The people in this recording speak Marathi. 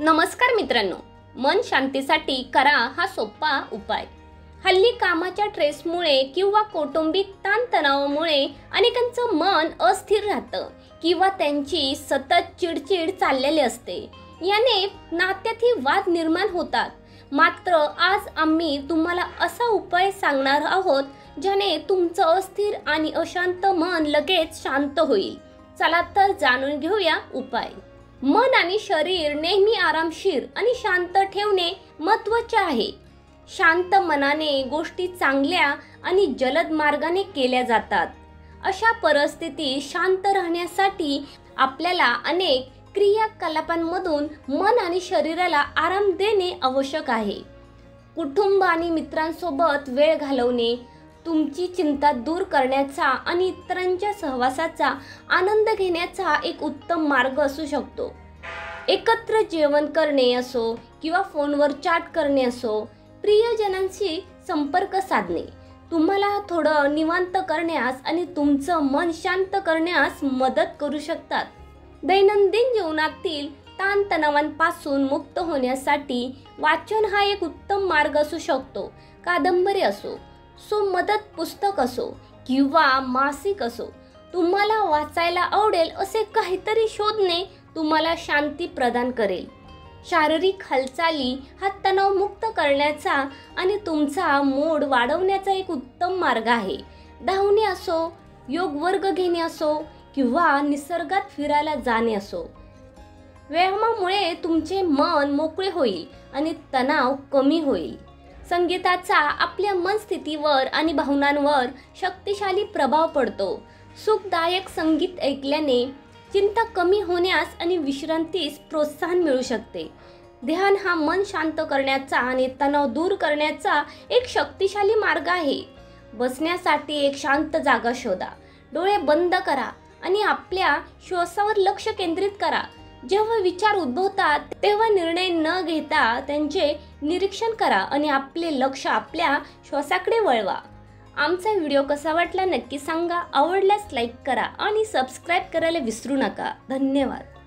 नमस्कार मित्रांनो, मन शांतीसाठी करा हा सोपा उपाय। हल्ली कामाच्या स्ट्रेसमुळे किंवा कौटुंबिक ताणतणावामुळे अनेकांचं मन अस्थिर राहतं किंवा त्यांची सतत चिडचिड चाललेली असते। याने नात्यातही वाद निर्माण होतात। मात्र आज आम्ही तुम्हाला असा उपाय सांगणार आहोत ज्याने तुमचं अस्थिर आणि अशांत मन लगेच शांत होईल। चला तर जाणून घेऊया उपाय। मन आणि शरीर नेहमी आरामशीर आणि शांत ठेवणे महत्त्वाचे आहे। शांत मनाने गोष्टी चांगल्या आणि जलद मार्गाने केल्या जातात। अशा परिस्थितीत शांत राहण्यासाठी आपल्याला अनेक क्रियाकलापांमधून मन आणि शरीराला आराम देणे आवश्यक आहे। कुटुंब आणि मित्रांसोबत वेळ घालवणे तुमची चिंता दूर करण्याचा आणि इतरांच्या सहवासाचा आनंद घेण्याचा एक उत्तम मार्ग असू शकतो। एकत्र जेवण करणे असो किंवा फोनवर चॅट करणे असो, प्रियजनांशी संपर्क साधणे तुम्हाला थोडं निवांत करण्यास आणि तुमचं मन शांत करण्यास मदत करू शकतात। दैनंदिन जीवनातील ताणतणावांपासून मुक्त होण्यासाठी वाचन हा एक उत्तम मार्ग असू शकतो। कादंबरी असो, मदत पुस्तक असो किंवा मासिक असो, तुम्हाला वाचायला आवडेल असे काहीतरी शोधणे तुम्हाला शांती प्रदान करेल। शारीरिक हालचाली हा तणाव मुक्त करण्याचा आणि तुमचा मूड वाढवण्याचा एक उत्तम मार्ग आहे। धावणे असो, योग वर्ग घेणे असो किंवा निसर्गात फिरायला जाणे असो, व्यायामामुळे तुमचे मन मोकळे होईल आणि तणाव कमी होईल। संगीताचा आपल्या मनस्थितीवर आणि भावनांवर शक्तिशाली प्रभाव पडतो। सुखदायक संगीत ऐकल्याने चिंता कमी होण्यास आणि विश्रांतीस प्रोत्साहन मिळू शकते। ध्यान हा मन शांत करण्याचा आणि तणाव दूर करण्याचा एक शक्तिशाली मार्ग आहे। बसण्यासाठी एक शांत जागा शोधा, डोळे बंद करा आणि आपल्या श्वासावर लक्ष केंद्रित करा। जेव्हा विचार उद्भवतात तेव्हा निर्णय न घेता त्यांचे निरीक्षण करा आणि आपले लक्ष आपल्या श्वासाकडे वळवा। आमचा व्हिडिओ कसा वाटला नक्की सांगा। आवडल्यास लाईक करा आणि सबस्क्राईब करायला विसरू नका। धन्यवाद।